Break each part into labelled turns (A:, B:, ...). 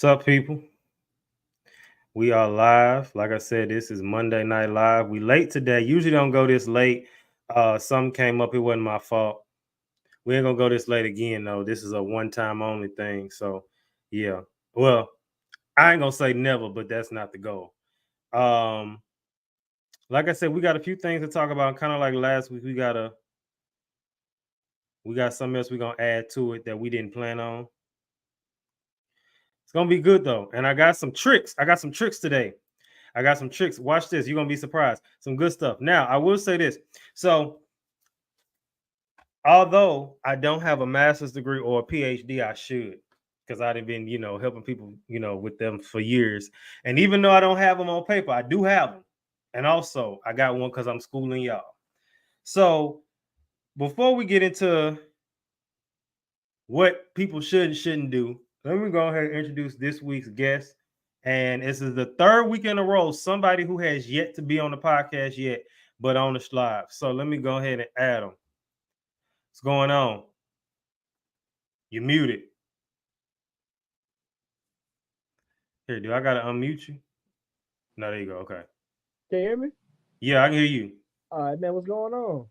A: What's up, people? We are live. Like I said, this is Monday Night Live. We late today. Usually don't go this late. Something came up. It wasn't my fault. We ain't gonna go this late again, though. This is a one-time only thing. So, yeah. Well, I ain't gonna say never, but that's not the goal. Like I said, we got a few things to talk about. Kind of like last week, we got something else we're gonna add to it that we didn't plan on. It's gonna be good though, and I got some tricks. I got some tricks today. Watch this. You're going to be surprised. Some good stuff. Now, I will say this. So, although I don't have a master's degree or a PhD, I should, because I've been, helping people, with them for years. And even though I don't have them on paper, I do have them. And also, I got one because I'm schooling y'all. So, before we get into what people should and shouldn't do, let me go ahead and introduce this week's guest. And this is the third week in a row, somebody who has yet to be on the podcast yet, but on the live. So let me go ahead and add them. What's going on? You're muted. Here, do I got to unmute you? No, there you go. Okay.
B: Can you hear me?
A: Yeah, I can hear you.
B: All right, man. What's going on?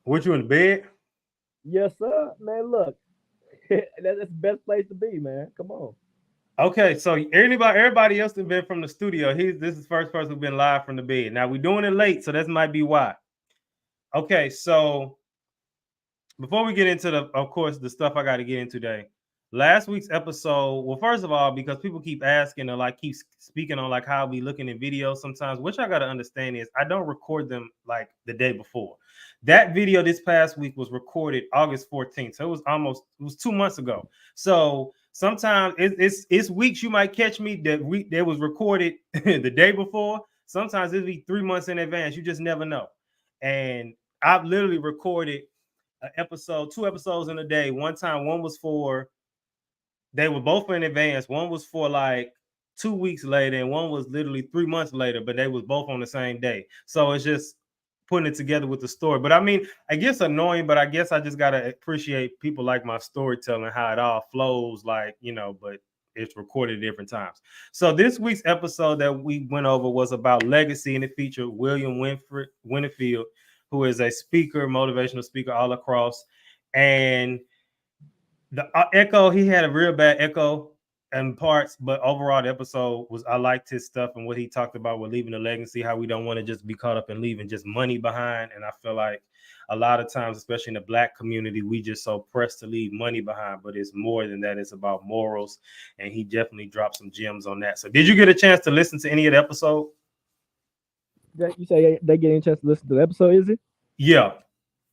A: What, you in bed?
B: Yes, sir. Man, look. That's the best place to be, man. Come on.
A: Okay, so everybody else has been from the studio. This is the first person who's been live from the bed. Now we're doing it late, so that might be why. Okay, so before we get into of course, the stuff I got to get into today. Last week's episode, well, first of all, because people keep asking or keep speaking on how we looking at videos sometimes, which I got to understand is I don't record them the day before. That video this past week was recorded August 14th. So it was 2 months ago. So sometimes it's weeks you might catch me that week that was recorded the day before. Sometimes it'll be 3 months in advance. You just never know. And I've literally recorded two episodes in a day. One time, they were both in advance. One was for 2 weeks later, and one was literally 3 months later, but they was both on the same day. So it's just putting it together with the story. But I mean, I guess annoying, but I guess I just gotta appreciate people like my storytelling, how it all flows, but it's recorded at different times. So this week's episode that we went over was about legacy, and it featured William Winfield, who is a speaker, motivational speaker all across. And the echo, he had a real bad echo in parts, but overall the episode I liked his stuff and what he talked about with leaving a legacy, how we don't want to just be caught up in leaving just money behind. And I feel like a lot of times, especially in the Black community, we just so pressed to leave money behind, but it's more than that. It's about morals. And he definitely dropped some gems on that. So did you get a chance to listen to any of the episode?
B: You say they get a chance to listen to the episode, is it?
A: Yeah.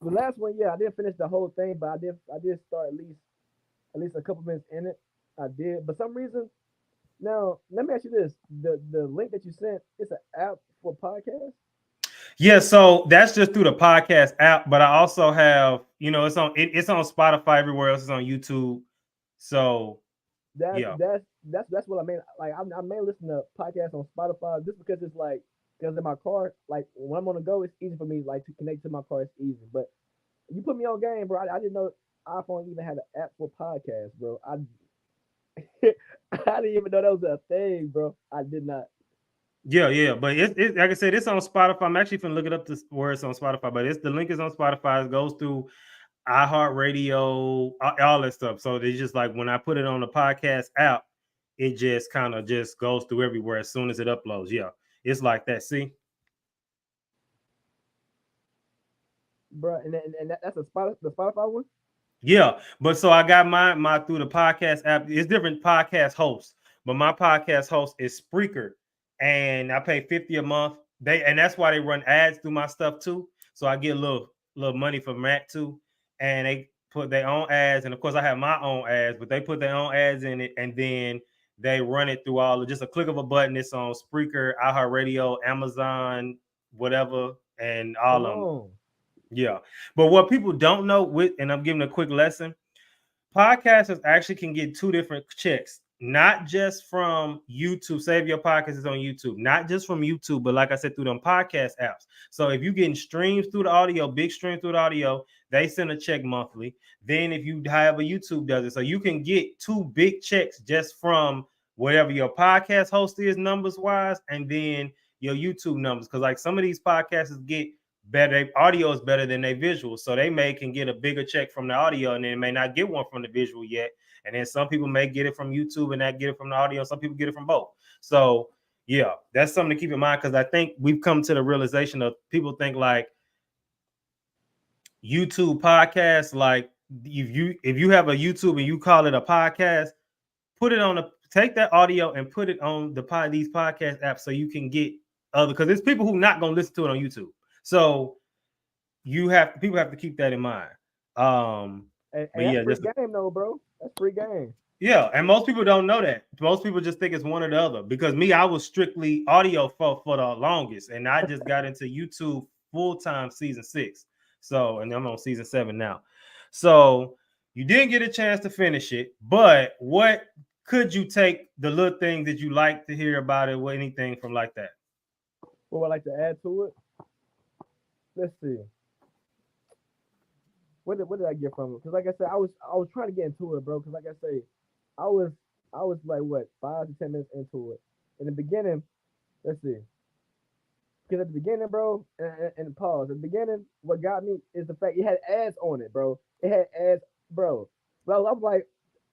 B: The last one, yeah, I didn't finish the whole thing, but I did start at least a couple minutes in it. I did, but some reason. Now, let me ask you this: the link that you sent, it's an app for podcast.
A: Yeah, so that's just through the podcast app, but I also have, it's on Spotify everywhere else. It's on YouTube. So
B: that's
A: yeah,
B: that's what I mean. I may listen to podcasts on Spotify just because it's because in my car, when I'm on the go, it's easy for me to connect to my car. It's easy, but you put me on game, bro. I didn't know iPhone even had an app for podcasts, bro. I didn't even know that was a thing, bro. I did not.
A: Yeah, but it like I said, it's on Spotify. I'm actually gonna look it up where it's on Spotify, but the link is on Spotify. It goes through iHeartRadio, all that stuff. So it's just when I put it on the podcast app, it just kind of just goes through everywhere as soon as it uploads. Yeah, it's like that. See,
B: bro, and that's the Spotify one.
A: Yeah, but so I got my through the podcast app. It's different podcast hosts, but my podcast host is Spreaker, and I pay $50 a month. And that's why they run ads through my stuff too. So I get a little money from that too. And they put their own ads, and of course I have my own ads, but they put their own ads in it, and then they run it through just a click of a button. It's on Spreaker, iHeartRadio, Amazon, whatever, and all of them. Yeah. But what people don't know and I'm giving a quick lesson, podcasters actually can get two different checks, not just from YouTube. Save Your Podcast is on YouTube, not just from YouTube, but like I said, through them podcast apps. So if you're getting streams through the audio, big streams through the audio, they send a check monthly. Then if you have a YouTube does it, so you can get 2 big checks just from whatever your podcast host is numbers wise, and then your YouTube numbers. Because like some of these podcasts get better, audio is better than their visual, so they can get a bigger check from the audio, and then may not get one from the visual yet. And then some people may get it from YouTube and not get it from the audio. Some people get it from both. So yeah, that's something to keep in mind, because I think we've come to the realization of people think like YouTube podcasts, like if you have a YouTube and you call it a podcast, put it on take that audio and put it on these podcast apps so you can get other, because there's people who not gonna listen to it on YouTube. So people have to keep that in mind.
B: And
A: But
B: that's
A: yeah,
B: free game though, bro. That's free game.
A: yeah, and most people don't know that. Most people just think it's one or the other. Because me, I was strictly audio for the longest, and I just got into YouTube full time season 6. So, and I'm on season 7 now. So you didn't get a chance to finish it, but what could you take the little things that you like to hear about it, or anything from like that?
B: What would I like to add to it? Let's see. What did I get from it? Because like I said, I was trying to get into it, bro. Because like I say, I was I was like what 5 to 10 minutes into it. In the beginning, let's see. Because at the beginning, bro, and pause. At the beginning, what got me is the fact it had ads on it, bro. It had ads, bro. Bro, I'm like,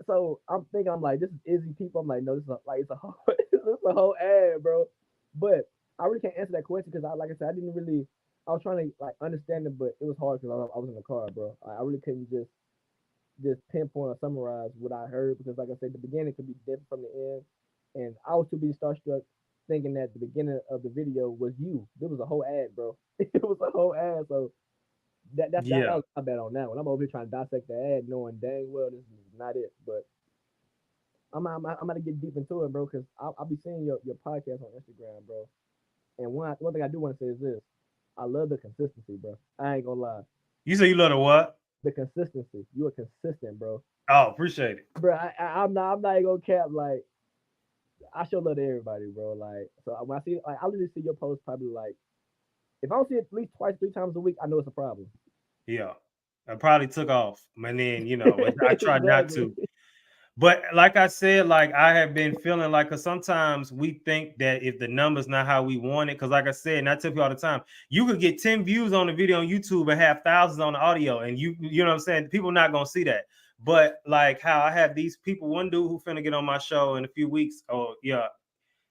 B: so I'm thinking, I'm like, this is Izzy people. I'm like, no, this is it's a whole, it's a whole ad, bro. But I really can't answer that question because like I said, I didn't really. I was trying to like understand it, but it was hard because I was in the car, bro. I really couldn't just pinpoint or summarize what I heard because, like I said, the beginning could be different from the end, and I was too busy starstruck thinking that the beginning of the video was you. There was a whole ad, bro. It was a whole ad, so that
A: Yeah.
B: was my bad on that one. I'm over here trying to dissect the ad, knowing dang well this is not it, but. I'm gonna get deep into it, bro, because I'll be seeing your podcast on Instagram, bro. And one thing I do want to say is this: I love the consistency, bro. I ain't gonna lie.
A: You say you love the what?
B: The consistency. You are consistent, bro.
A: Oh, appreciate it.
B: Bro, I'm not even gonna cap. Like I show love to everybody, bro. Like so when I see like I literally see your post probably like if I don't see it at least twice, 3 times a week, I know it's a problem.
A: Yeah. I probably took off. And then, I tried not
B: Exactly.
A: to. But like I said, like I have been feeling like, because sometimes we think that if the number's not how we want it, because like I said, and I tell you all the time, you could get 10 views on the video on YouTube and have thousands on the audio, and you know what I'm saying? People not gonna see that. But like how I have these people, one dude who finna get on my show in a few weeks. Oh yeah,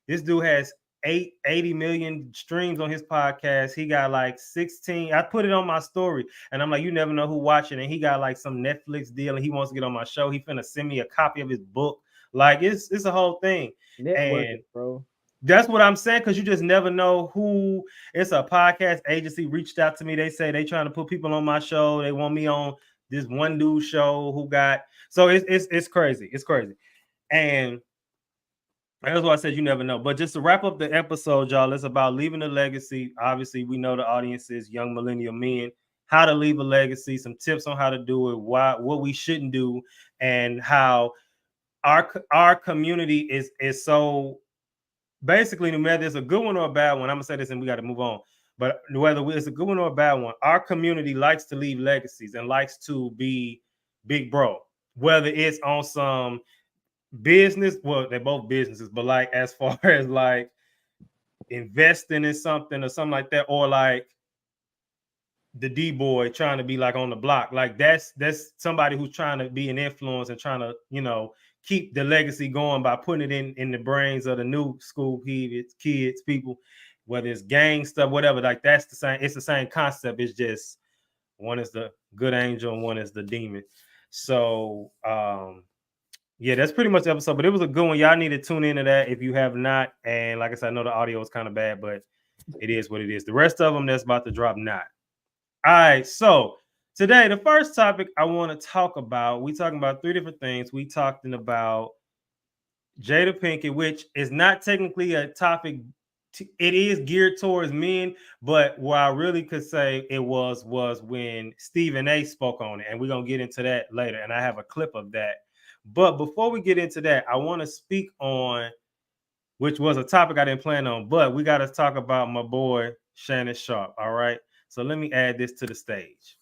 A: this dude has 80 million streams on his podcast. He got like 16. I put it on my story, and I'm like, you never know who watching. And he got like some Netflix deal, and he wants to get on my show. He finna send me a copy of his book. Like it's a whole thing.
B: Networking,
A: And
B: bro.
A: that's what I'm saying, because you just never know who. It's a podcast agency reached out to me. They say they trying to put people on my show. They want me on this one dude show who got. So it's crazy. It's crazy. And that's why I said you never know. But just to wrap up the episode, y'all, it's about leaving a legacy. Obviously, we know the audience is young millennial men. How to leave a legacy, some tips on how to do it, what we shouldn't do, and how our community is so basically, no matter it's a good one or a bad one. I'm gonna say this, and we got to move on. But whether it's a good one or a bad one, our community likes to leave legacies and likes to be big bro. Whether it's on some business, well, they're both businesses, but like as far as like investing in something or something like that, or like the D boy trying to be like on the block, like that's somebody who's trying to be an influence and trying to keep the legacy going by putting it in the brains of the new school kids, people, whether it's gang stuff, whatever. Like that's the same. It's the same concept. It's just one is the good angel and one is the demon. So yeah, that's pretty much the episode, but it was a good one. Y'all need to tune into that if you have not. And like I said, I know the audio is kind of bad, but it is what it is. The rest of them that's about to drop, not. All right, so today, the first topic I want to talk about, we talking about 3 different things. We talking about Jada Pinkett, which is not technically a topic. It is geared towards men, but what I really could say it was when Stephen A spoke on it, and we're gonna get into that later. And I have a clip of that. But before we get into that, I want to speak on, which was a topic I didn't plan on, but we got to talk about my boy Shannon Sharpe. All right, so let me add this to the stage.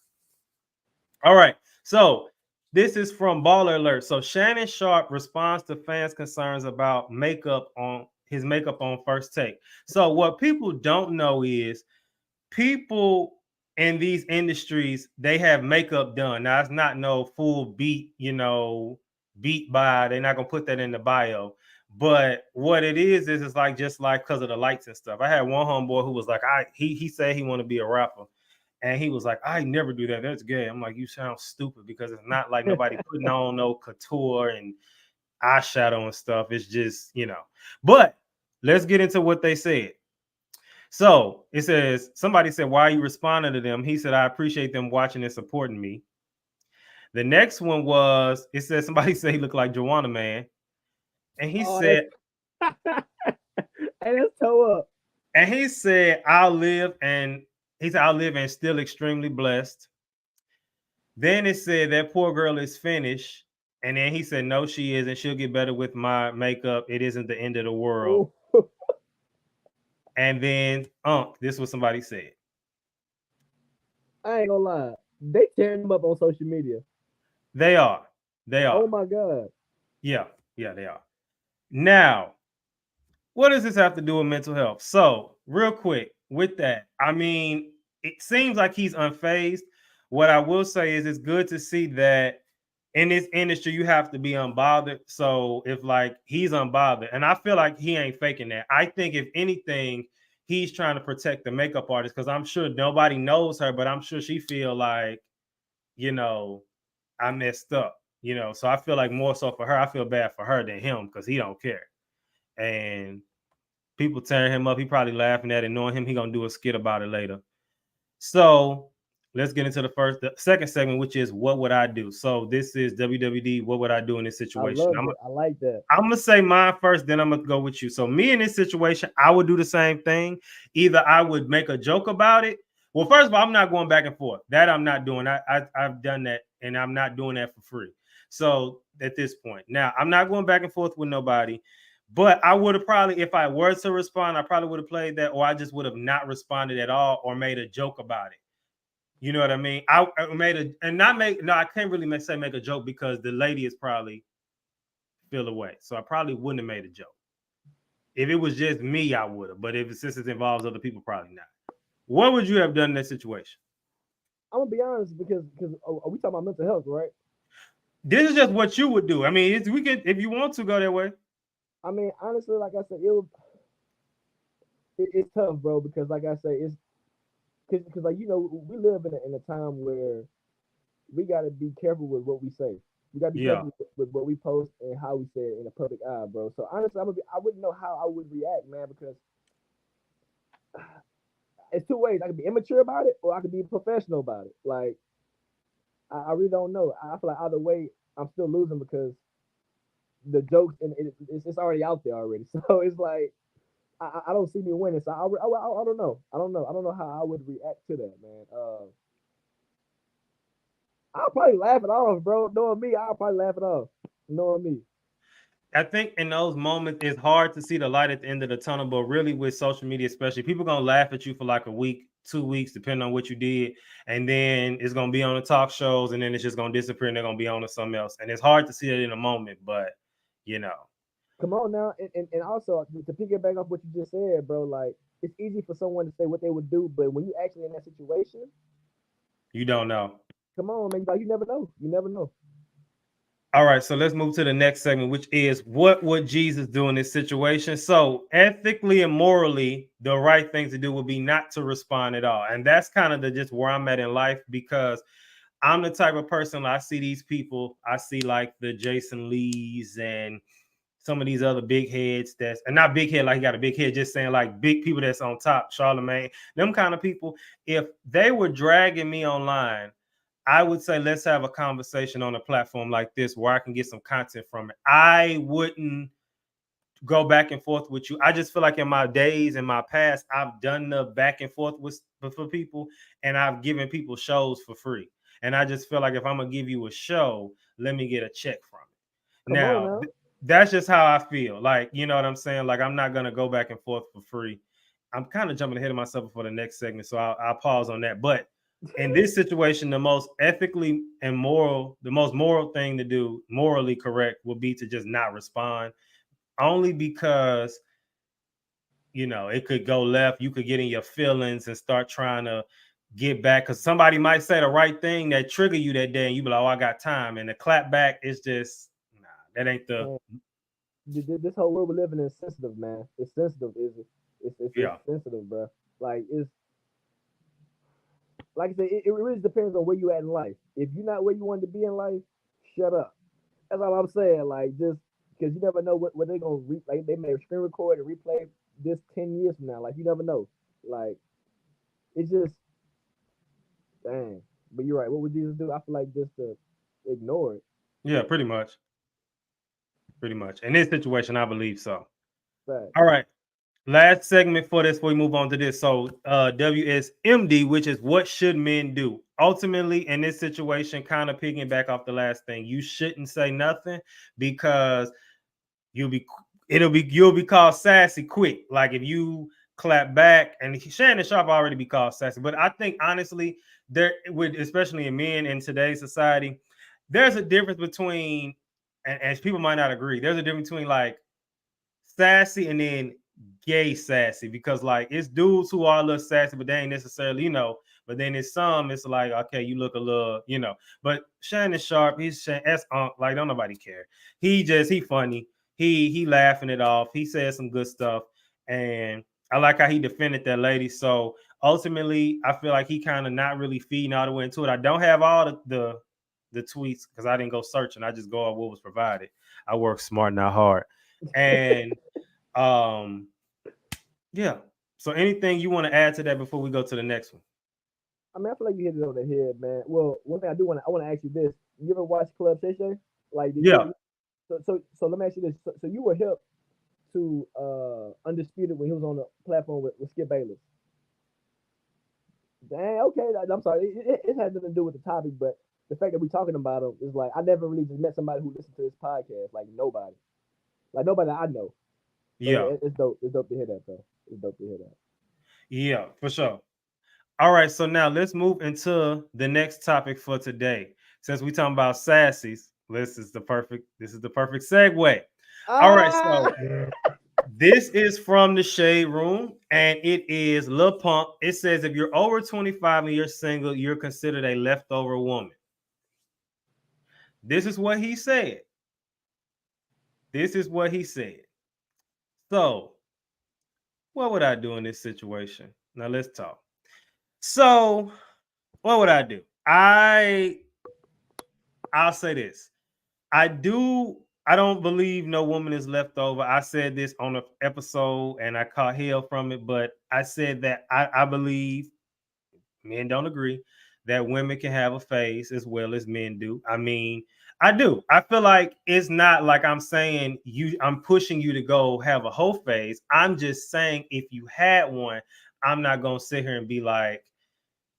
A: All right. So this is from Baller Alert. So Shannon Sharpe responds to fans' concerns about makeup on first take. So what people don't know is people in these industries, they have makeup done. Now it's not no full beat, beat by. They're not gonna put that in the bio. But what it is it's like just like because of the lights and stuff. I had one homeboy who was like, he said he want to be a rapper. And he was like, I never do that. That's gay. I'm like, you sound stupid because it's not like nobody putting on no couture and eyeshadow and stuff. It's just. But let's get into what they said. So it says, somebody said, why are you responding to them? He said, I appreciate them watching and supporting me. The next one was, it said, somebody said he looked like Joanna Man. And he
B: Oh,
A: said,
B: and that's toe up.
A: and he said, I'll live and still extremely blessed. Then it said that poor girl is finished. And then he said, no, she isn't. She'll get better with my makeup. It isn't the end of the world.
B: Ooh.
A: And then, this was somebody said.
B: I ain't gonna lie. They tearing them up on social media.
A: They are. They are.
B: Oh my god.
A: Yeah. Yeah, they are. Now, what does this have to do with mental health? So, real quick, with that, I mean, it seems like he's unfazed. What I will say is it's good to see that in this industry, you have to be unbothered. So if like he's unbothered, and I feel like he ain't faking that. I think if anything, he's trying to protect the makeup artist because I'm sure nobody knows her, but I'm sure she feel like, you know, I messed up. So I feel like more so for her, I feel bad for her than him because he don't care. And people tearing him up, he probably laughing at it, knowing him, he gonna do a skit about it later. So let's get into the second segment, which is what would I do? So this is WWD. What would I do in this
B: I
A: situation?
B: love it. I like that.
A: I'm gonna say mine first, then I'm gonna go with you. So me in this situation, I would do the same thing. Either I would make a joke about it. Well, first of all, I'm not going back and forth. That I'm not doing. I've done that, and I'm not doing that for free. So at this point, now I'm not going back and forth with nobody. But I would have probably, if I were to respond, I probably would have played that, or I just would have not responded at all, or made a joke about it. You know what I mean? I made a and not make no. I can't really say make a joke because the lady is probably feel away. So I probably wouldn't have made a joke. If it was just me, I would have. But if since it involves other people, probably not. What would you have done in that situation?
B: I'm gonna be honest because are we talking about mental health, right?
A: This is just what you would do. I mean, we could if you want to go that way.
B: I mean, honestly, like I said, it's tough, bro. Because like I say, it's because like we live in a time where we gotta be careful with what we say. We gotta be
A: Yeah.
B: careful with what we post and how we say it in the public eye, bro. So honestly, I wouldn't know how I would react, man, because it's two ways. I could be immature about it, or I could be professional about it. Like I really don't know. I feel like either way, I'm still losing because the jokes and it's already out there already. So it's like I don't see me winning. So I don't know. I don't know how I would react to that, man. I'll probably laugh it off, bro. Knowing me, I'll probably laugh it off. Knowing me.
A: I think in those moments it's hard to see the light at the end of the tunnel, but really with social media, especially, people gonna laugh at you for like a week, 2 weeks, depending on what you did, and then it's gonna be on the talk shows, and then it's just gonna disappear, and they're gonna be on to something else. And it's hard to see it in a moment, but you know,
B: Come on now, and also to piggyback off what you just said, bro. Like it's easy for someone to say what they would do, but when you actually in that situation,
A: you don't know.
B: come on, man. Like you never know. You never know.
A: All right, so let's move to the next segment, which is what would Jesus do in this situation? So, ethically and morally, the right thing to do would be not to respond at all. And that's kind of just where I'm at in life because I'm the type of person, I see these people, I see like the Jason Lees and some of these other big heads that's, and not big head like he got a big head, just saying like big people that's on top, Charlemagne, them kind of people. If they were dragging me online, I would say let's have a conversation on a platform like this where I can get some content from it. I wouldn't go back and forth with you. I just feel like in my days, in my past, I've done the back and forth with for people, and I've given people shows for free. And I just feel like if I'm gonna give you a show, let me get a check from it.
B: Come on
A: Now,
B: now.
A: that's just how I feel. Like, you know what I'm saying? Like, I'm not gonna go back and forth for free. I'm kind of jumping ahead of myself for the next segment, so I'll pause on that. But in this situation, the most ethically and the most moral thing to do, morally correct, would be to just not respond. Only because, it could go left. You could get in your feelings and start trying to get back, because somebody might say the right thing that trigger you that day, and you be like, "Oh, I got time." And the clap back is just, nah, that ain't the.
B: Man, this whole world we living in is sensitive, man. It's sensitive, is it? It's
A: Yeah.
B: sensitive, bro. Like it's like I said, it really depends on where you at in life. If you're not where you want to be in life, shut up. That's all I'm saying. Like just because you never know what they're gonna like they may screen record and replay this 10 years from now. Like you never know. Like it's just dang. But you're right. What would Jesus do? I feel like just to ignore it.
A: Yeah, pretty much. Pretty much. In this situation, I believe so.
B: Fact.
A: All right. Last segment for this before we move on to this. So WSMD, which is what should men do? Ultimately, in this situation, kind of picking back off the last thing, you shouldn't say nothing, because you'll be you'll be called sassy quick. Like if you clap back, and Shannon Sharpe already be called sassy. But I think honestly, there with especially in men in today's society, there's a difference between, and people might not agree, there's a difference between like sassy and then gay sassy, because like it's dudes who are a little sassy, but they ain't necessarily, but then it's some, it's like, okay, you look a little, but Shannon Sharpe, that's like, don't nobody care. He funny. He laughing it off. He said some good stuff. And I like how he defended that lady. So ultimately, I feel like he kind of not really feeding all the way into it. I don't have all the tweets because I didn't go searching. I just go on what was provided. I work smart, not hard. And yeah. So anything you want to add to that before we go to the next one?
B: I mean, I feel like you hit it on the head, man. Well, one thing I want to ask you this: you ever watch Club Shay Shay? Like,
A: Yeah.
B: so let me ask you this: so you were hip to Undisputed when he was on the platform with Skip Bayless? Dang, okay. I'm sorry. It has nothing to do with the topic, but the fact that we're talking about him is like I never really just met somebody who listened to this podcast. Like nobody I know. So
A: Yeah.
B: it's dope. It's dope to hear that, though. It's dope to hear that.
A: Yeah, for sure. All right, so now let's move into the next topic for today. Since we talking about sassies, this is the perfect segue. All right,
B: Ah,
A: so this is from the Shade Room, and it is Lil Pump. It says if you're over 25 and you're single, you're considered a leftover woman. This is what he said. This is what he said. So, what would I do in this situation? Now let's talk. So, what would I do? I'll say this. I don't believe no woman is left over. I said this on an episode and I caught hell from it, but I said that I believe, men don't agree, that women can have a phase as well as men do. I mean, I do. I feel like it's not like I'm pushing you to go have a whole phase. I'm just saying if you had one, I'm not gonna sit here and be like,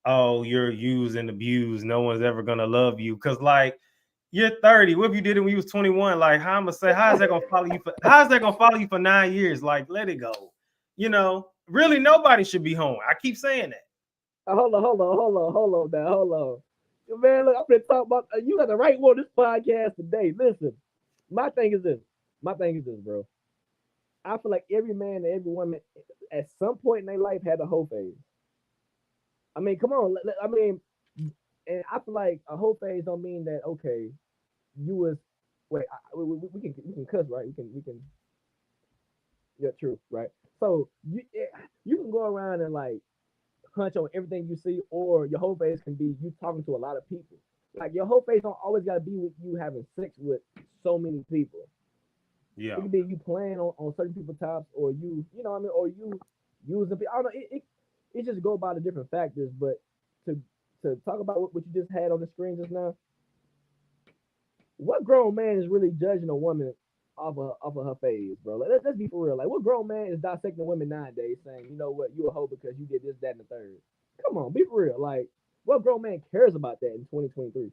A: oh, you're used and abused. No one's ever gonna love you. Cause like you're 30. What if you did it when you was 21? Like, how I'm gonna say, how's that gonna follow you for 9 years? Like, let it go. Really nobody should be home. I keep saying that.
B: hold on, now, hold on. Man, look, I'm gonna talk about you got the right one on this podcast today. Listen, my thing is this. My thing is this, bro. I feel like every man and every woman at some point in their life had a whole phase. I mean, come on. I mean, and I feel like a whole phase don't mean that okay, you was wait. We can cuss, right? We can yeah, true, right? So you can go around and like hunch on everything you see, or your whole face can be you talking to a lot of people. Like your whole face don't always gotta be with you having sex with so many people. It
A: Yeah.
B: could be you playing on certain people's tops, or you know what I mean, or you using. I don't know. It just go by the different factors, but to to talk about what you just had on the screen just now, what grown man is really judging a woman off of her face, bro? Like, let's be for real. Like, what grown man is dissecting women nowadays, saying, you know what, you a hoe because you did this, that, and the third? Come on, be for real. Like, what grown man cares about that in 2023?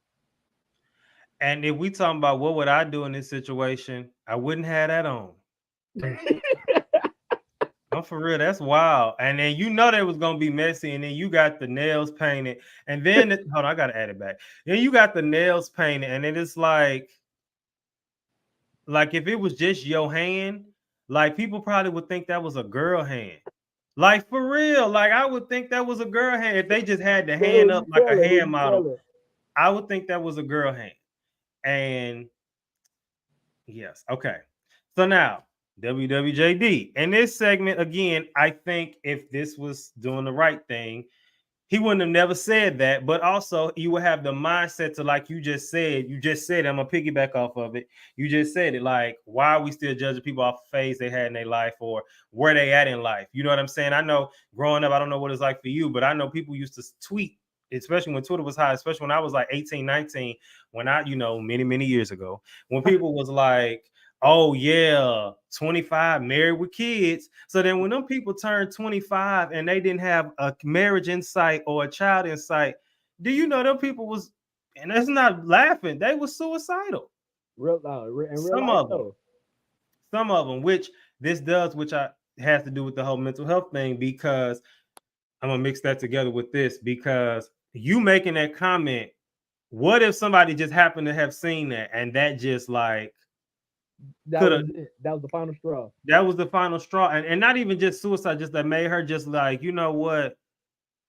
A: And if we talking about what would I do in this situation, I wouldn't have that on. I'm for real. That's wild. And then you know that was gonna be messy, and then you got the nails painted, and then hold on, I gotta add it back. Then you got the nails painted, and it is like if it was just your hand, like people probably would think that was a girl hand. Like for real, like I would think that was a girl hand if they just had the
B: But
A: hand
B: who
A: up
B: you
A: like a
B: telling? Who
A: hand
B: you
A: model.
B: telling?
A: I would think that was a girl hand. And yes, okay. So now WWJD. In this segment, again, I think if this was doing the right thing, he wouldn't have never said that, but also you would have the mindset to, like you just said, I'm gonna piggyback off of it. You just said it, like, why are we still judging people off the phase they had in their life or where they at in life? You know what I'm saying? I know growing up, I don't know what it's like for you, but I know people used to tweet, especially when Twitter was high, especially when I was like 18, 19, when I, many, many years ago, when people was like, oh yeah, 25, married with kids. So then when them people turned 25 and they didn't have a marriage in sight or a child in sight, do you know them people was, and that's not laughing, they was suicidal.
B: Real, in real
A: Some
B: life
A: of them,
B: though.
A: some of them, which this does, which I has to do with the whole mental health thing, because I'm gonna mix that together with this, because you making that comment, what if somebody just happened to have seen that and that just like
B: That
A: could have,
B: was it. That was the final straw.
A: that was the final straw, and not even just suicide, just that made her just like, you know what,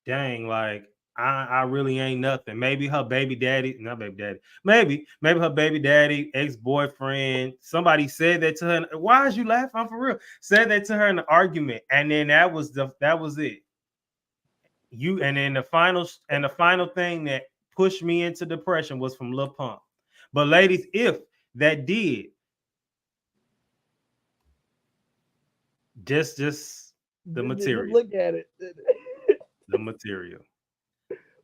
A: dang, like I really ain't nothing. Maybe her baby daddy, not baby daddy, maybe her baby daddy, ex-boyfriend, somebody said that to her. Why is you laughing? I'm for real. Said that to her in the argument, and then that was it. You, and then the final thing that pushed me into depression was from Lil Pump. But ladies, if that did, just the
B: Just
A: material.
B: look at it.
A: The material.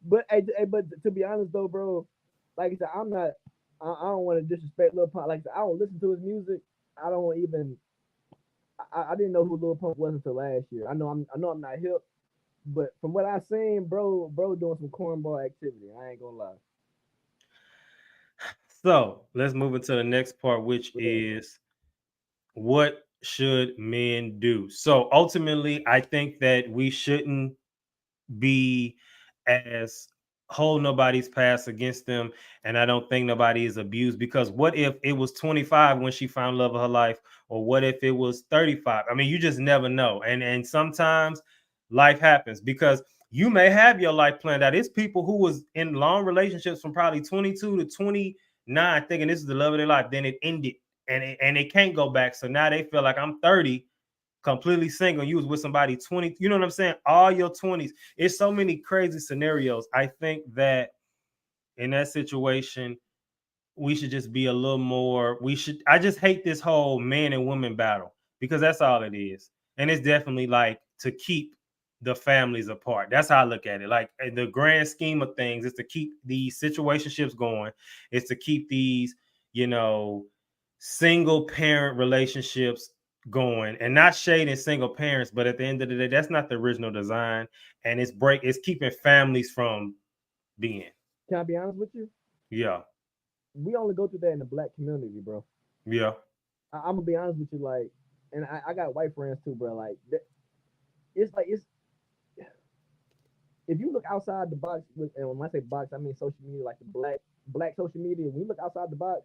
B: But to be honest though, bro, like I said, I'm not. I don't want to disrespect Lil Pump. Like I said, I don't listen to his music. I don't even. I didn't know who Lil Pump was until last year. I know I'm not hip, but from what I seen, bro doing some cornball activity. I ain't gonna lie.
A: So let's move into the next part, which
B: Yeah.
A: is what should men do? So ultimately, I think that we shouldn't be as hold nobody's past against them, and I don't think nobody is abused, because what if it was 25 when she found love of her life, or what if it was 35? I mean, you just never know, and sometimes life happens, because you may have your life planned out. It's people who was in long relationships from probably 22 to 29 thinking this is the love of their life, then it ended, and it can't go back, so now they feel like, I'm 30 completely single, you was with somebody 20, you know what I'm saying, all your 20s. It's so many crazy scenarios. I think that in that situation, we should just be a little more, I just hate this whole man and woman battle, because that's all it is. And it's definitely like to keep the families apart. That's how I look at it. Like in the grand scheme of things, it's to keep these situationships going. It's to keep these, you know, single parent relationships going, and not shading single parents, but at the end of the day, that's not the original design. And it's keeping families from being.
B: Can I be honest with you?
A: Yeah.
B: We only go through that in the black community, bro.
A: Yeah.
B: I'm gonna be honest with you, like, and I got white friends too, bro. Like, it's if you look outside the box, and when I say box, I mean social media, like the black social media. When you look outside the box,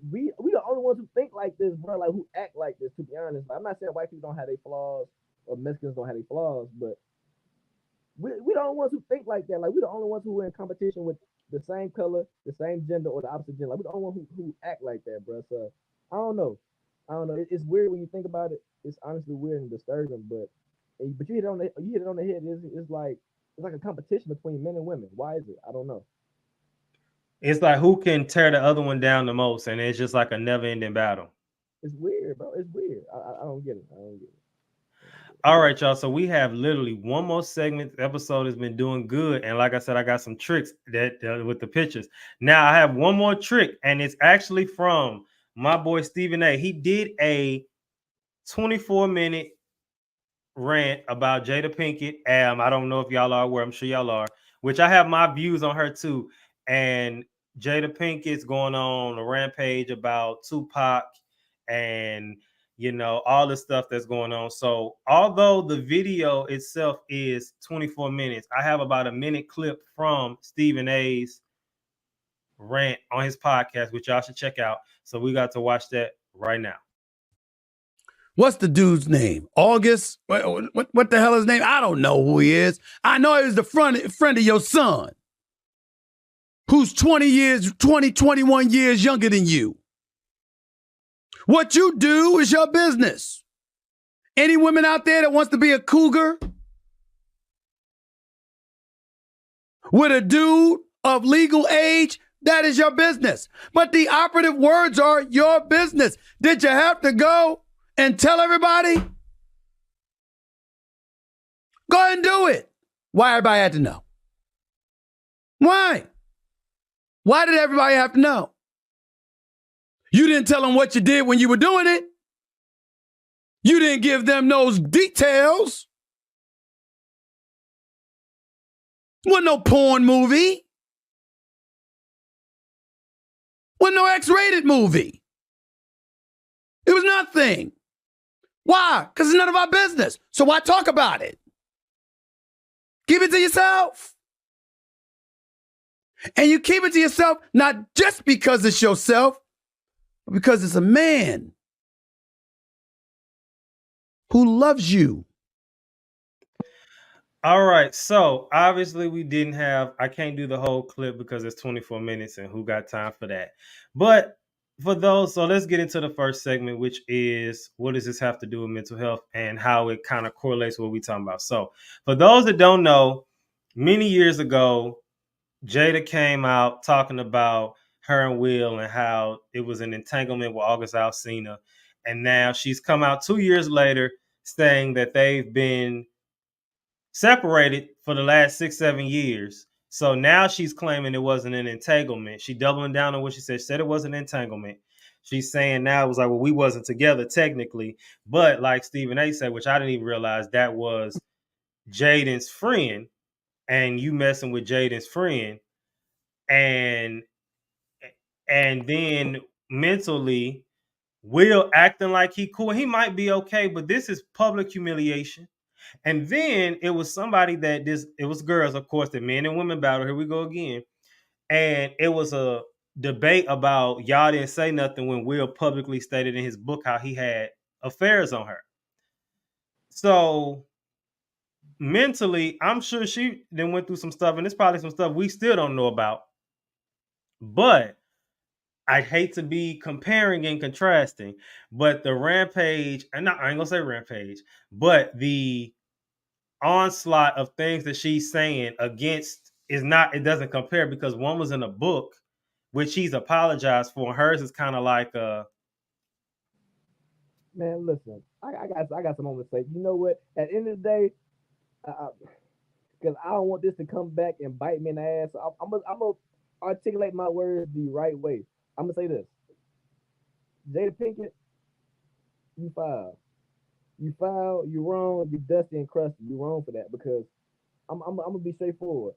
B: we the only ones who think like this, bro. Like who act like this. To be honest, like, I'm not saying white people don't have their flaws or Mexicans don't have their flaws, but we the only ones who think like that. Like we the only ones who are in competition with the same color, the same gender, or the opposite gender. Like we the only one who act like that, bro. So I don't know. I don't know. It's weird when you think about it. It's honestly weird and disturbing, but you hit it on the head. It's like a competition between men and women. Why is it? I don't know.
A: It's like who can tear the other one down the most, and it's just like a never-ending battle.
B: It's weird, bro. It's weird. I don't get it. I don't get it.
A: All right, y'all. So we have literally one more segment. The episode has been doing good, and like I said, I got some tricks that with the pictures. Now I have one more trick, and it's actually from my boy Stephen A. He did a 24-minute rant about Jada Pinkett. I don't know if y'all are aware. I'm sure y'all are. Which I have my views on her too. And Jada Pinkett's going on a rampage about Tupac, and all the stuff that's going on. So although the video itself is 24 minutes, I have about a minute clip from Stephen A's rant on his podcast, which y'all should check out. So we got to watch that right now.
C: What's the dude's name? August? What the hell is his name? I don't know who he is. I know he was the friend of your son, who's 21 years younger than you. What you do is your business. Any women out there that wants to be a cougar with a dude of legal age, that is your business. But the operative words are your business. Did you have to go and tell everybody? Go ahead and do it. Why everybody had to know? Why? Why did everybody have to know? You didn't tell them what you did when you were doing it. You didn't give them those details. Wasn't no porn movie. Wasn't no X-rated movie. It was nothing. Why? Because it's none of our business. So why talk about it? Keep it to yourself. And you keep it to yourself not just because it's yourself, but because it's a man who loves you.
A: All right. So obviously I can't do the whole clip because it's 24 minutes and who got time for that? But so let's get into the first segment, which is what does this have to do with mental health and how it kind of correlates with what we're talking about. So for those that don't know, many years ago, Jada came out talking about her and Will and how it was an entanglement with August Alsina. And now she's come out 2 years later saying that they've been separated for the last 6-7 years. So now she's claiming it wasn't an entanglement. She doubling down on what she said it wasn't an entanglement. She's saying now it was like, well, we wasn't together technically. But like Stephen A said, which I didn't even realize, that was Jaden's friend and you messing with Jaden's friend. And then mentally, Will acting like he cool. He might be okay, but this is public humiliation. And then it was somebody it was girls, of course, the men and women battle. Here we go again. And it was a debate about y'all didn't say nothing when Will publicly stated in his book how he had affairs on her. So mentally, I'm sure she then went through some stuff, and it's probably some stuff we still don't know about. But I hate to be comparing and contrasting, but the rampage, and I ain't gonna say rampage, but the onslaught of things that she's saying against it doesn't compare, because one was in a book, which she's apologized for, and hers is kind of like
B: Man, listen, I got some moments to say. You know what? At the end of the day, because I don't want this to come back and bite me in the ass. I'm gonna articulate my words the right way. I'm gonna say this: Jada Pinkett, you foul. You foul. You wrong. You dusty and crusty. You wrong for that, because I'm gonna be straightforward.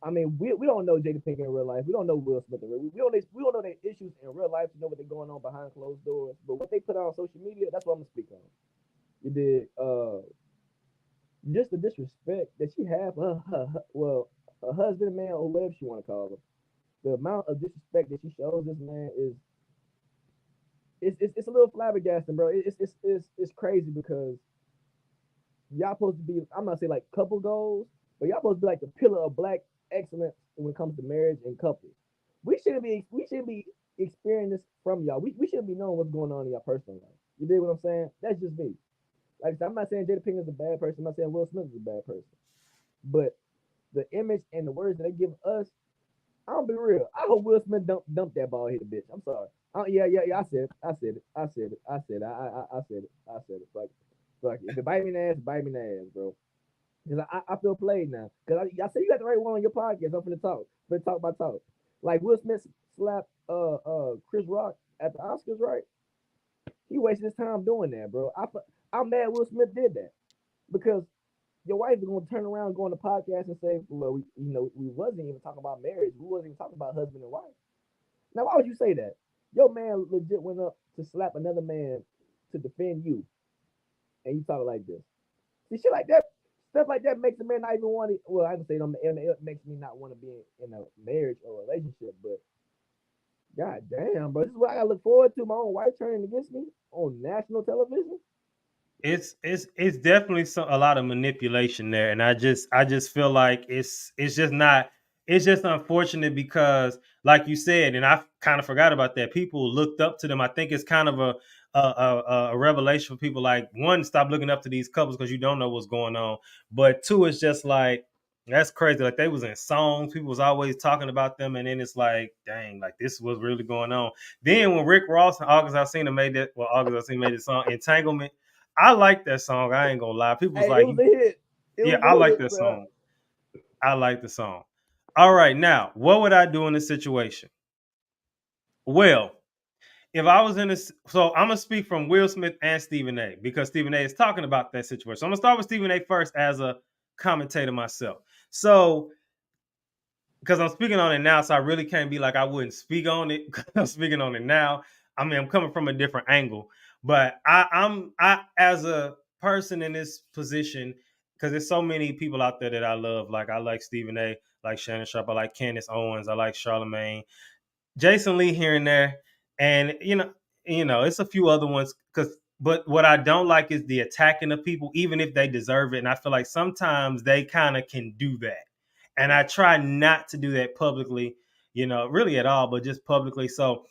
B: I mean, we don't know Jada Pinkett in real life. We don't know Will Smith in real life. We don't know their issues in real life to know what they're going on behind closed doors. But what they put out on social media, that's what I'm gonna speak on. You did just the disrespect that she had for her husband, man, or whatever she want to call him. The amount of disrespect that she shows this man is it's a little flabbergasting, bro. It's crazy, because y'all supposed to be, I'm not saying like couple goals, but y'all supposed to be like the pillar of black excellence when it comes to marriage and couples. We shouldn't be experiencing this from y'all. We shouldn't be knowing what's going on in your personal life. You dig what I'm saying? That's just me. Like I said, I'm not saying Jada Pinkett is a bad person. I'm not saying Will Smith is a bad person. But the image and the words that they give us, I'll be real. I hope Will Smith dump that ball hit bitch. I'm sorry. Yeah. I said it. I said it. Fuck it. If it bite me in the ass, bite me in the ass, bro. Because I feel played now. Because I said you got the right one on your podcast. I'm finna talk. Finna talk my talk. Like Will Smith slapped Chris Rock at the Oscars, right? He wasted his time doing that, bro. I'm mad Will Smith did that, because your wife is gonna turn around, go on the podcast, and say, "Well, we wasn't even talking about marriage. We wasn't even talking about husband and wife." Now, why would you say that? Your man legit went up to slap another man to defend you, and you talk like this. See, shit like that, stuff like that makes a man not even want to. Well, I can say it makes me not want to be in a marriage or a relationship. But god damn, bro, this is what I gotta look forward to. My own wife turning against me on national television.
A: It's definitely a lot of manipulation there, and I just feel like it's just not it's just unfortunate because, like you said, and I kind of forgot about that. People looked up to them. I think it's kind of a revelation for people. Like, one, stop looking up to these couples because you don't know what's going on. But two, it's just like, that's crazy. Like, they was in songs, people was always talking about them, and then it's like, dang, like this was really going on. Then when Rick Ross and August Alsina made the song Entanglement. I like that song. I ain't gonna lie. People was
B: Hey, it
A: like,
B: was a hit. It
A: yeah,
B: was
A: I
B: a
A: like
B: hit,
A: that
B: bro.
A: song. I like the song. All right, now, what would I do in this situation? Well, if I was in this, so I'm gonna speak from Will Smith and Stephen A. because Stephen A. is talking about that situation. So I'm gonna start with Stephen A. first as a commentator myself. So, because I'm speaking on it now, so I really can't be like I wouldn't speak on it because I'm speaking on it now. I mean, I'm coming from a different angle, but I as a person in this position, because there's so many people out there that I love. Like, I like Stephen A., like Shannon Sharpe, I like Candace Owens, I like Charlemagne, Jason Lee here and there, and it's a few other ones. But what I don't like is the attacking of people, even if they deserve it. And I feel like sometimes they kind of can do that, and I try not to do that publicly, really at all, but just publicly. So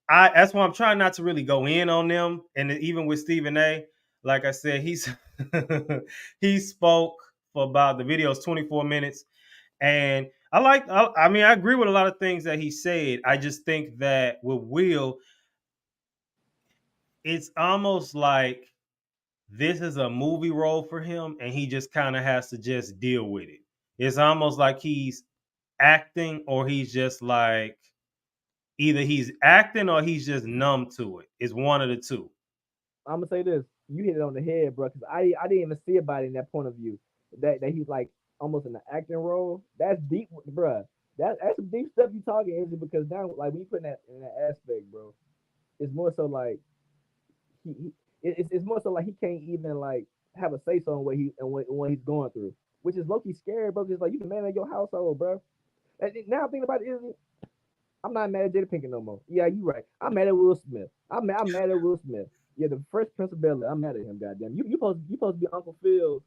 A: that's why I'm trying not to really go in on them. And even with Stephen A., like I said, he spoke for about the video's 24 minutes. And I mean, I agree with a lot of things that he said. I just think that with Will, it's almost like this is a movie role for him, and he just kind of has to just deal with it. It's almost like he's acting, or he's just like, either he's acting or he's just numb to it. It's one of the two.
B: I'm gonna say this. You hit it on the head, bro. Because I didn't even see about it in that point of view. That he's like almost in an acting role. That's deep, bro. That's some deep stuff you talking, Izzy. Because now, like, when you put that in that aspect, bro, it's more so like it's more so like he can't even like have a say so on what he's going through, which is low key scary, bro. Because like you can manage your household, bro. And now thinking about it, Izzy, I'm not mad at Jada Pinkett no more. Yeah, you right. I'm mad at Will Smith. I'm mad at Will Smith. Yeah, the first Prince of Bel-Air. I'm mad at him. Goddamn. You supposed to be Uncle Phil's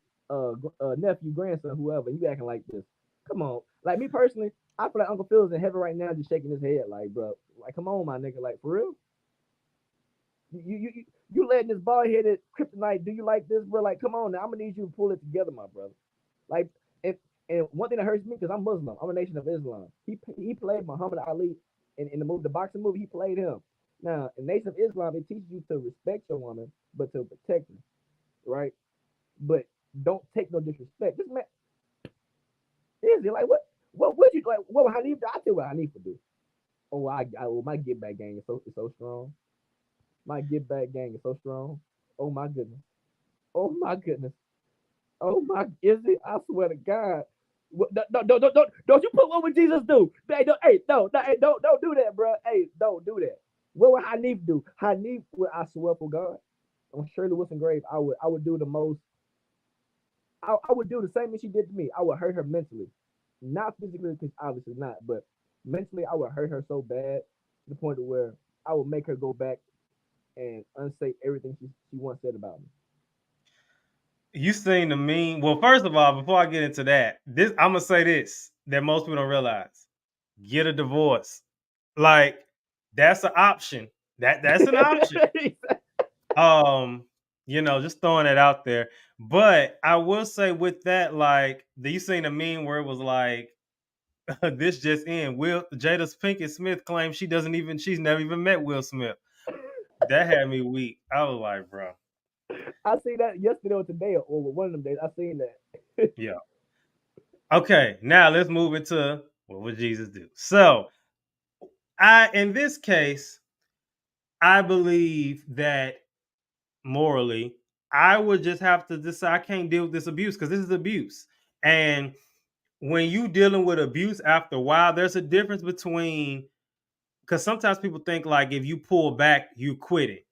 B: nephew, grandson, whoever. You acting like this. Come on. Like, me personally, I feel like Uncle Phil's in heaven right now, just shaking his head. Like, bro, like, come on, my nigga. Like, for real. You letting this bald headed kryptonite do you like this, bro? Like, come on now. I'm gonna need you to pull it together, my brother. Like, and one thing that hurts me because I'm Muslim. I'm a Nation of Islam. He played Muhammad Ali in the boxing movie. He played him. Now, in Nation of Islam, it teaches you to respect your woman, but to protect her, right? But don't take no disrespect. This man is it like what would you like? What would Hanif do? I tell you what Hanif would do. My get back gang is so strong. My get back gang is so strong. Oh my goodness. Oh my goodness. Oh my, is it? I swear to God. Don't you put what would Jesus do? Hey, don't do that, bro. Hey, don't do that. What would Hanif do? Hanif would, I swear for God, on Shirley Wilson grave, I would do the most. I would do the same thing she did to me. I would hurt her mentally, not physically, because obviously not, but mentally, I would hurt her so bad to the point of where I would make her go back and unsay everything she once said about me.
A: You seen the meme? Well, first of all, before I get into that, I'm gonna say this that most people don't realize: get a divorce. Like, that's an option. That's an option. Just throwing it out there. But I will say with that, like, do you seen the meme where it was like, this just in? Jada Pinkett Smith claims she's never even met Will Smith. That had me weak. I was like, bro.
B: I seen that yesterday or today or one of them days. I seen that.
A: Yeah. Okay, now let's move into what would Jesus do? So, in this case, I believe that morally, I would just have to decide I can't deal with this abuse because this is abuse. And when you dealing with abuse after a while, there's a difference between because sometimes people think like if you pull back, you quit it.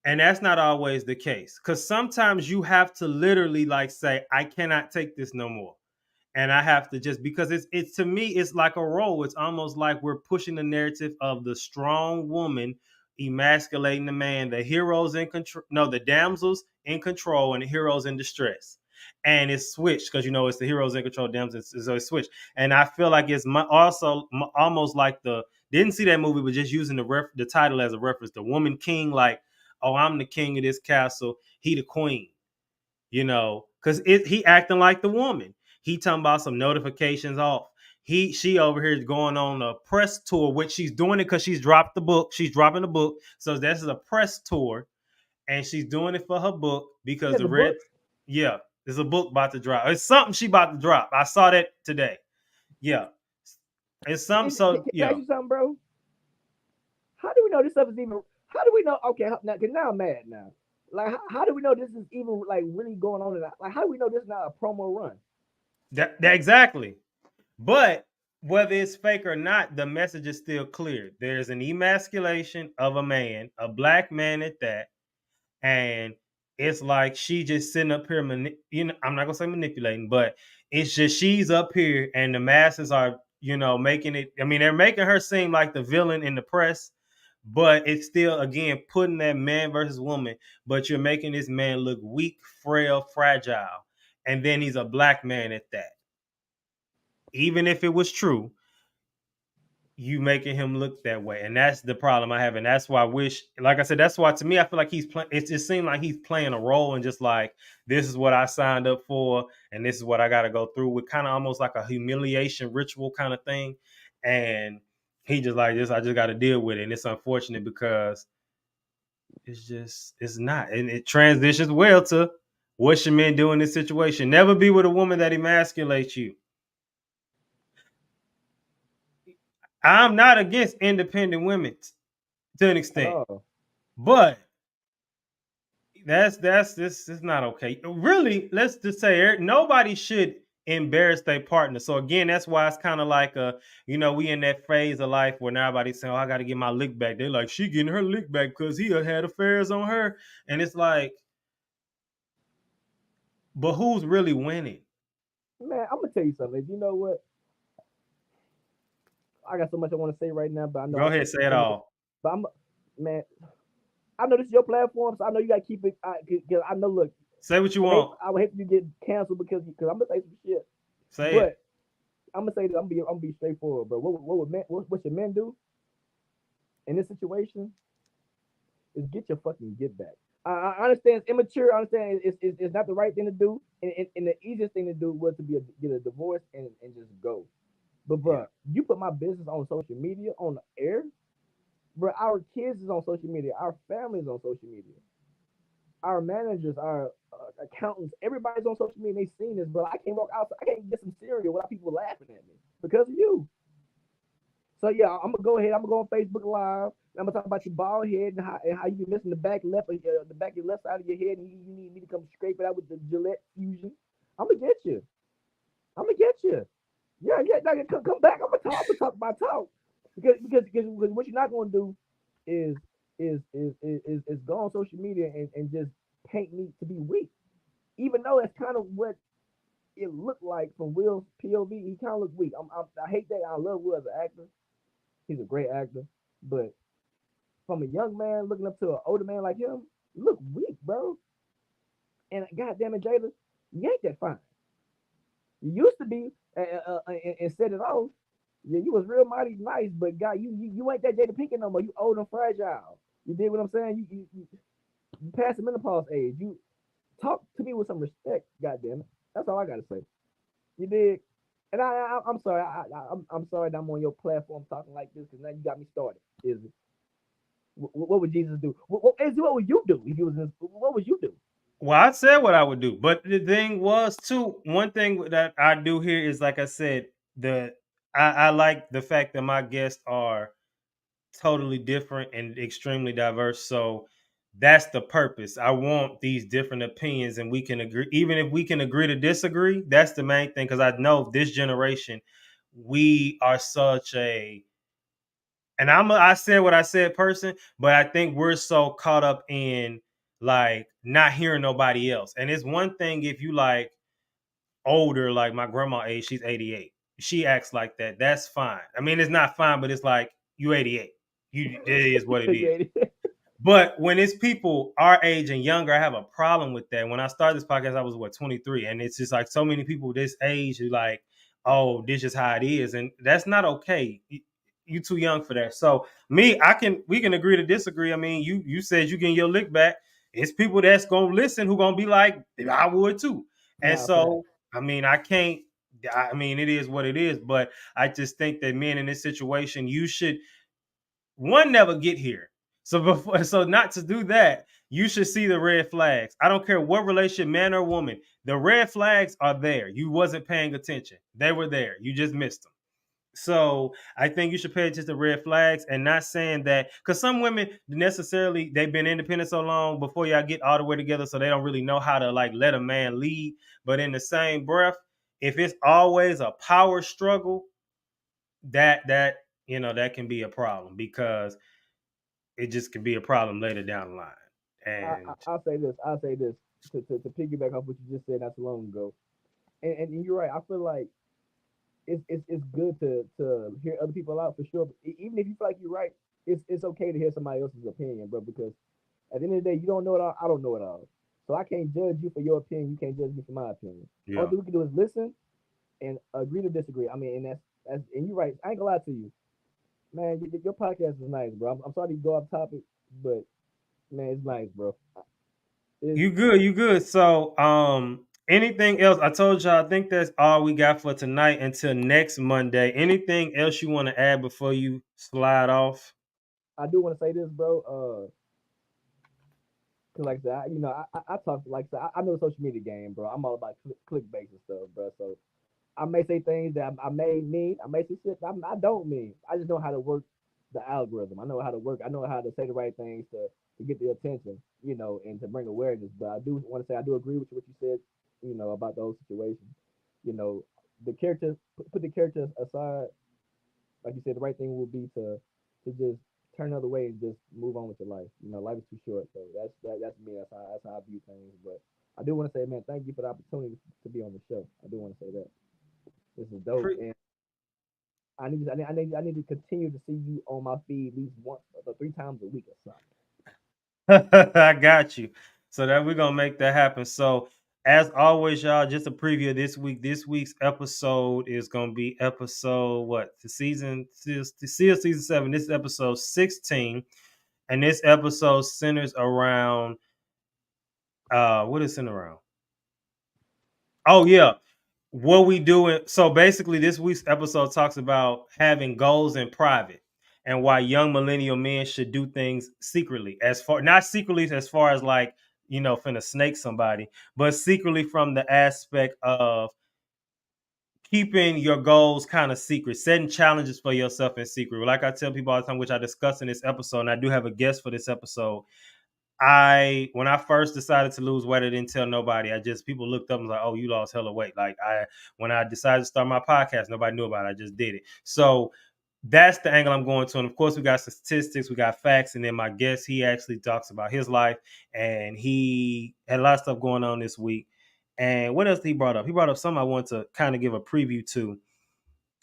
A: And that's not always the case. Because sometimes you have to literally like say, I cannot take this no more. And I have to just, because it's to me, it's like a role. It's almost like we're pushing the narrative of the strong woman emasculating the man, the heroes in control, no, the damsels in control and the heroes in distress. And it's switched because, it's the heroes in control, damsels, so it's switched. And I feel like it's almost like didn't see that movie, but just using the title as a reference, the woman king, like, oh, I'm the king of this castle, he the queen, because he acting like the woman. He talking about some notifications off. She over here is going on a press tour, which she's doing it because she's dropped the book. She's dropping the book. So this is a press tour, and she's doing it for her book because there's a book about to drop. It's something she about to drop. I saw that today. Yeah. It's something. So
B: can I ask you something, bro? How do we know this stuff is even? How do we know? Okay, because now I'm mad now. Like, how do we know this is even like really going on? Like, how do we know this is not a promo run?
A: That exactly. But whether it's fake or not, the message is still clear. There's an emasculation of a man, a black man at that, and it's like she just sitting up here. I'm not gonna say manipulating, but it's just she's up here, and the masses are, making it. I mean, they're making her seem like the villain in the press. But it's still, again, putting that man versus woman, but you're making this man look weak, frail, fragile. And then he's a black man at that. Even if it was true, you making him look that way. And that's the problem I have. And that's why I wish, like I said, that's why to me, I feel like he's playing, it just seemed like he's playing a role and just like, this is what I signed up for. And this is what I got to go through with, kind of almost like a humiliation ritual kind of thing. And he just like this, I just got to deal with it. And it's unfortunate because it's not. And it transitions well to what should men do in this situation. Never be with a woman that emasculates you. I'm not against independent women to an extent, but this is not okay. Really, let's just say nobody should embarrass their partner. So again, that's why it's kind of like we in that phase of life where everybody's saying, "Oh, I got to get my lick back." They're like, "She getting her lick back because he had affairs on her," and it's like, but who's really winning?
B: Man, I'm gonna tell you something. You know what? I got so much I want to say right now, but I know.
A: Go ahead, say it all.
B: But man, I know this is your platform, so I know you gotta keep it. Cause I know. Look,
A: say what you want.
B: I would hate for you to get canceled because I'm gonna say some shit.
A: Say
B: but
A: it.
B: I'm gonna say this. I'm gonna be straightforward, bro. What should men do in this situation is get your fucking get back. I understand it's immature. I understand it's not the right thing to do, and the easiest thing to do was to get a divorce and just go. But bro, you put my business on social media, on the air, bro. Our kids is on social media. Our family is on social media. Our managers, our accountants, everybody's on social media. And they seen this, but I can't walk outside. I can't get some cereal without people laughing at me because of you. So yeah, I'm gonna go ahead. I'm gonna go on Facebook Live. I'm gonna talk about your bald head and how you be missing the back left of the back of your left side of your head, and you need me to come scrape it out with the Gillette Fusion. I'm gonna get you. Yeah. Come back. I'm gonna talk my talk because what you're not gonna do is go on social media and just paint me to be weak, even though that's kind of what it looked like from Will's POV. He kind of looked weak. I hate that. I love Will as an actor. He's a great actor, but from a young man looking up to an older man like him, you look weak, bro. And goddamn it, Jada, you ain't that fine. You used to be, and set it off. Yeah, you was real mighty nice, but God, you ain't that Jada Pinkett no more. You old and fragile. You did what I'm saying? You past the menopause age. You talk to me with some respect, goddamn it. That's all I gotta say. You did. And I'm sorry. I'm sorry that I'm on your platform talking like this because now you got me started. Izzy, what would Jesus do? Izzy, what would you do if you was in? What would you do?
A: Well, I said what I would do, but the thing was too. One thing that I do here is, like I said, I like the fact that my guests are totally different and extremely diverse. So that's the purpose. I want these different opinions, and we can agree, even if we can agree to disagree. That's the main thing, because I know this generation, we are such a and I said what I said, person, but I think we're so caught up in like not hearing nobody else. And it's one thing if you like older, like my grandma age, she's 88. She acts like that. That's fine. I mean, it's not fine, but it's like you 88. It is what it is. But when it's people our age and younger, I have a problem with that. When I started this podcast, I was 23, and it's just like so many people this age who like, oh, this is how it is, and that's not okay. You too young for that. So we can agree to disagree. I mean, you said you getting your lick back. It's people that's gonna listen who gonna be like, I would too. And so I mean, I can't. I mean, it is what it is. But I just think that men in this situation, you should never get here. So not to do that, you should see the red flags. I don't care what relationship, man or woman, the red flags are there. You wasn't paying attention. They were there. You just missed them. So I think you should pay attention to red flags, and not saying that because some women necessarily they've been independent so long before y'all get all the way together, so they don't really know how to like let a man lead. But in the same breath, if it's always a power struggle, that that can be a problem because it just can be a problem later down the line. And
B: I'll say this. To piggyback off what you just said not too long ago. And you're right. I feel like it's good to hear other people out for sure. But even if you feel like you're right, it's okay to hear somebody else's opinion, bro. Because at the end of the day, you don't know it all. I don't know it all. So I can't judge you for your opinion. You can't judge me for my opinion.
A: yeah.
B: All we can do is listen and agree to disagree. I mean, and that's and you're right. I ain't gonna lie to you, man. Your podcast is nice, bro. I'm sorry to go off topic, but man, it's nice, bro.
A: You good. So anything else? I told y'all I think that's all we got for tonight until next Monday. Anything else you want to add before you slide off?
B: I do want to say this, bro. Cause like I said, I talk like I said, I know the social media game, bro. I'm all about clickbait and stuff, bro. So I may say things that I may mean. I may say shit I don't mean. I just know how to work the algorithm. I know how to work. I know how to say the right things to get the attention, and to bring awareness. But I do want to say I do agree with what you said, about those situations. You know, the characters put the characters aside. Like you said, the right thing will be to just turn the other way and just move on with your life. Life is too short. So that's me. That's how I view things. But I do want to say, man, thank you for the opportunity to be on the show. I do want to say that. This is dope, and I need to continue to see you on my feed at least once or 3 times a week or something.
A: I got you. So that we're gonna make that happen. So as always, y'all, just a preview of this week. This week's episode is gonna be episode what? The season 7. This is episode 16, and this episode centers around what is centered around? Oh yeah, what we do. So basically, this week's episode talks about having goals in private and why young millennial men should do things secretly. Not secretly as far as like finna snake somebody, but secretly from the aspect of keeping your goals kind of secret, setting challenges for yourself in secret. Like I tell people all the time, which I discussed in this episode, and I do have a guest for this episode. When I first decided to lose weight, I didn't tell nobody. People looked up and was like, oh, you lost hella weight. When I decided to start my podcast, nobody knew about it. I just did it. So that's the angle I'm going to. And of course, we got statistics, we got facts. And then my guest, he actually talks about his life, and he had a lot of stuff going on this week. And what else did he brought up? He brought up something I want to kind of give a preview to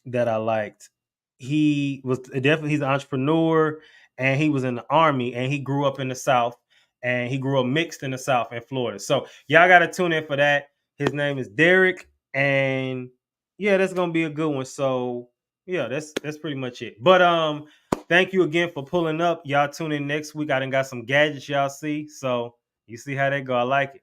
A: that I liked. He's an entrepreneur, and he was in the Army, and he grew up in the South, and he grew up mixed in the South in Florida. So y'all got to tune in for that. His name is Derek, and yeah, that's gonna be a good one. So yeah, that's pretty much it. But thank you again for pulling up. Y'all tune in next week. I done got some gadgets y'all see, so you see how they go. I like it.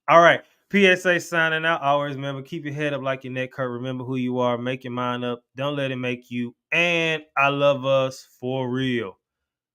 A: All right. P.S.A signing out. Always remember, keep your head up like your neck hurt. Remember who you are. Make your mind up. Don't let it make you. And I love us for real.